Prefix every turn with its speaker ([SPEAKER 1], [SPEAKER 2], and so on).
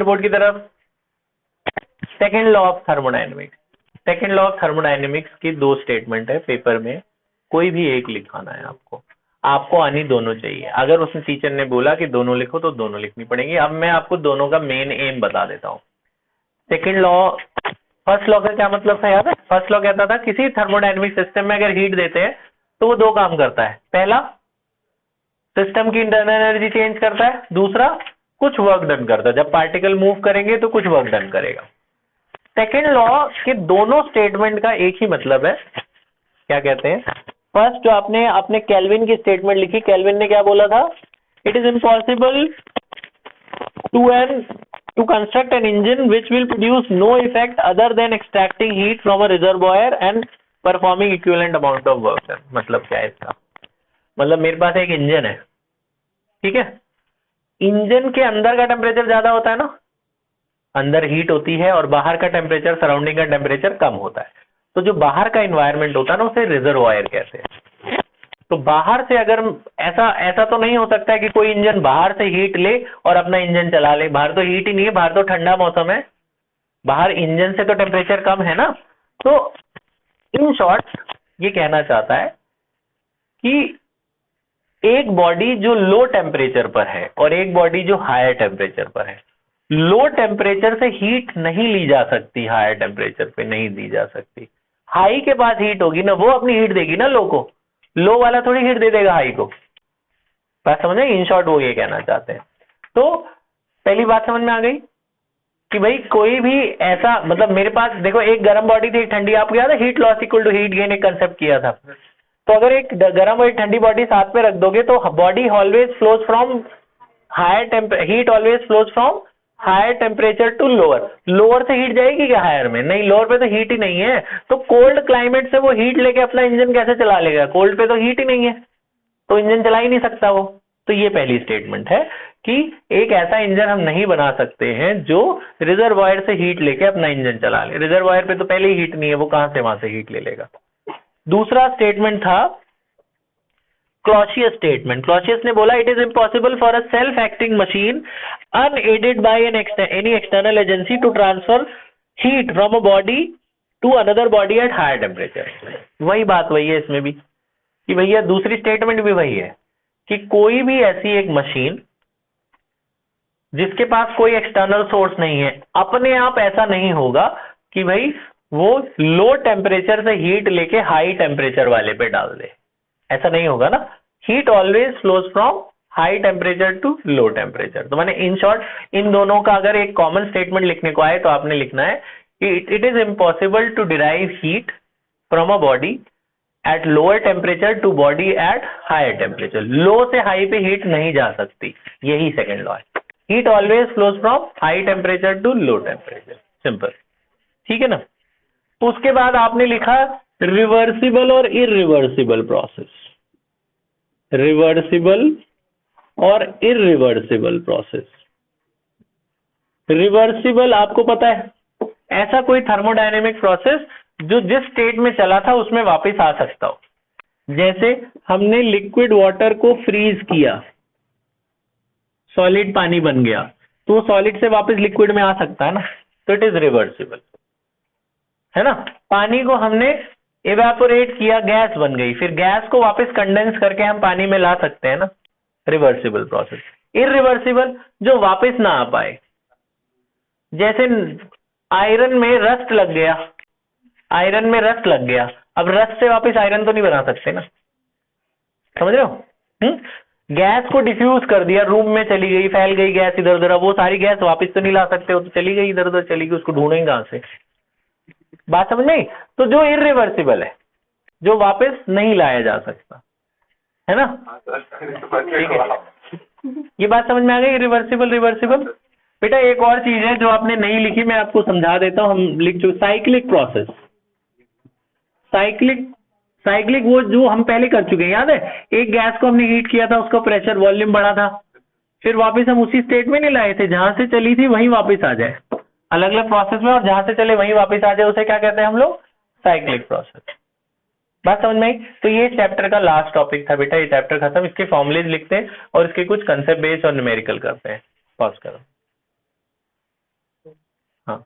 [SPEAKER 1] Board की तरफ। Second law of thermodynamics. Second law of thermodynamics की दो स्टेटमेंट है पेपर में, कोई भी एक लिखाना है आपको, आपको आनी दोनों चाहिए। अगर उसने टीचर ने बोला कि दोनों लिखो तो दोनों लिखनी पड़ेगी। अब मैं आपको दोनों का मेन एम बता देता हूँ। सेकेंड लॉ, फर्स्ट लॉ का क्या मतलब था याद है? फर्स्ट लॉ कहता था किसी थर्मोडायनेमिक सिस्टम में अगर हीट देते हैं तो वो दो काम करता है। पहला, सिस्टम की इंटरनल एनर्जी चेंज करता है, दूसरा कुछ वर्क डन करता है। जब पार्टिकल मूव करेंगे तो कुछ वर्क डन करेगा। सेकेंड लॉ के दोनों स्टेटमेंट का एक ही मतलब है, क्या कहते हैं? फर्स्ट जो आपने अपने केल्विन की स्टेटमेंट लिखी, केल्विन ने क्या बोला था? It is impossible to construct an engine which will produce no effect other than extracting heat from a reservoir and performing equivalent amount of work। मतलब क्या है इसका? मतलब मेरे पास एक इंजन है, ठीक है? इंजन के अंदर का टेम्परेचर ज्यादा होता है ना, अंदर हीट होती है, और बाहर का टेम्परेचर, सराउंडिंग का टेम्परेचर कम होता है। तो जो बाहर का इन्वायरमेंट होता है ना, उसे रिजर्वायर कहते हैं। तो बाहर से अगर ऐसा तो नहीं हो सकता है कि कोई इंजन बाहर से हीट ले और अपना इंजन चला ले। बाहर तो हीट ही नहीं है, बाहर तो ठंडा मौसम है, बाहर इंजन से तो टेम्परेचर कम है ना। तो इन शॉर्ट ये कहना चाहता है कि एक बॉडी जो लो टेम्परेचर पर है और एक बॉडी जो हायर टेम्परेचर पर है, लो टेम्परेचर से हीट नहीं ली जा सकती, हायर टेम्परेचर पे नहीं दी जा सकती। हाई के पास हीट होगी ना, वो अपनी हीट देगी ना लो को, लो वाला थोड़ी हीट दे देगा हाई को। बात समझ में? इन शॉर्ट वो ये कहना चाहते हैं। तो पहली बात समझ में आ गई कि भाई कोई भी ऐसा, मतलब मेरे पास देखो एक गर्म बॉडी थी, एक ठंडी, आपको याद है heat loss equal to heat gain एक कंसेप्ट किया था। तो अगर एक गर्म और एक ठंडी बॉडी साथ में रख दोगे तो body always flows from higher heat always flows from higher temperature to lower. Lower से हीट जाएगी क्या हायर में? नहीं, लोअर पे तो हीट ही नहीं है। तो कोल्ड क्लाइमेट से वो हीट लेके अपना इंजन कैसे चला लेगा? कोल्ड पे तो हीट ही नहीं है, तो इंजन चला ही नहीं सकता वो। तो ये पहली स्टेटमेंट है कि एक ऐसा इंजन हम नहीं बना सकते हैं जो रिजर्वायर से हीट लेके अपना इंजन चला ले। रिजर्वायर पे तो पहले ही हीट नहीं है, वो कहां से वहां से हीट ले लेगा। दूसरा स्टेटमेंट था क्लॉसियस स्टेटमेंट। क्लॉसियस ने बोला it is impossible for a self acting machine unaided by any external agency to transfer heat from a body to another body at higher temperature. वही बात वही है इसमें भी कि भैया दूसरी स्टेटमेंट भी वही है कि कोई भी ऐसी एक मशीन जिसके पास कोई एक्सटर्नल सोर्स नहीं है, अपने आप ऐसा नहीं होगा कि भाई वो लो टेम्परेचर से हीट लेके हाई टेम्परेचर वाले पे डाल दे। ऐसा नहीं होगा ना। Heat always flows from high temperature to low temperature. तो मैंने इन शॉर्ट इन दोनों का अगर एक कॉमन स्टेटमेंट लिखने को आए तो आपने लिखना है कि it is impossible to derive heat from a body at lower temperature to body at higher temperature. Low से हाई पे हीट नहीं जा सकती, यही सेकेंड लॉ है। Heat always flows from high temperature to low temperature, simple, ठीक है ना। उसके बाद आपने लिखा रिवर्सिबल और इरिवर्सिबल प्रोसेस। रिवर्सिबल और इरिवर्सिबल प्रोसेस। रिवर्सिबल आपको पता है, ऐसा कोई थर्मोडायनेमिक प्रोसेस जो जिस स्टेट में चला था उसमें वापस आ सकता हो। जैसे हमने लिक्विड वाटर को फ्रीज किया, सॉलिड पानी बन गया, तो सॉलिड से वापस लिक्विड में आ सकता है ना, तो इट इज रिवर्सिबल, है ना। पानी को हमने इवेपोरेट किया, गैस बन गई, फिर गैस को वापस कंडेंस करके हम पानी में ला सकते हैं ना, रिवर्सिबल प्रोसेस। इरिवर्सिबल जो वापस ना आ पाए, जैसे आयरन में रस्ट लग गया, आयरन में रस्ट लग गया, अब रस्ट से वापस आयरन तो नहीं बना सकते ना, समझ रहे हो। गैस को डिफ्यूज कर दिया, रूम में चली गई, फैल गई गैस इधर उधर, अब वो सारी गैस वापस तो नहीं ला सकते, वो तो चली गई इधर उधर चली गई, उसको ढूंढेंगे कहां से। बात समझ नहीं? तो जो इरिवर्सिबल है, जो वापस नहीं लाया जा सकता, है ना, ठीक है। ये बात समझ में आ गई, इरिवर्सिबल रिवर्सिबल। बेटा एक और चीज है जो आपने नहीं लिखी, मैं आपको समझा देता हूं, हम लिख चुके, साइक्लिक प्रोसेस। साइक्लिक वो जो हम पहले कर चुके हैं, याद है, एक गैस को हमने हीट किया था, उसका प्रेशर वॉल्यूम बढ़ा था, फिर वापस हम उसी स्टेट में नहीं लाए थे, जहां से चली थी वहीं वापस आ जाए, अलग अलग प्रोसेस में, और जहां से चले वहीं वापस आ जाए, उसे क्या कहते हैं हम लोग? Cyclic process. बात समझ में आई? तो ये चैप्टर का लास्ट टॉपिक था बेटा, ये चैप्टर खत्म। इसके फॉर्मुलेज लिखते हैं और इसके कुछ कंसेप्ट बेस्ड और न्यूमेरिकल करते हैं। पॉज करो। हाँ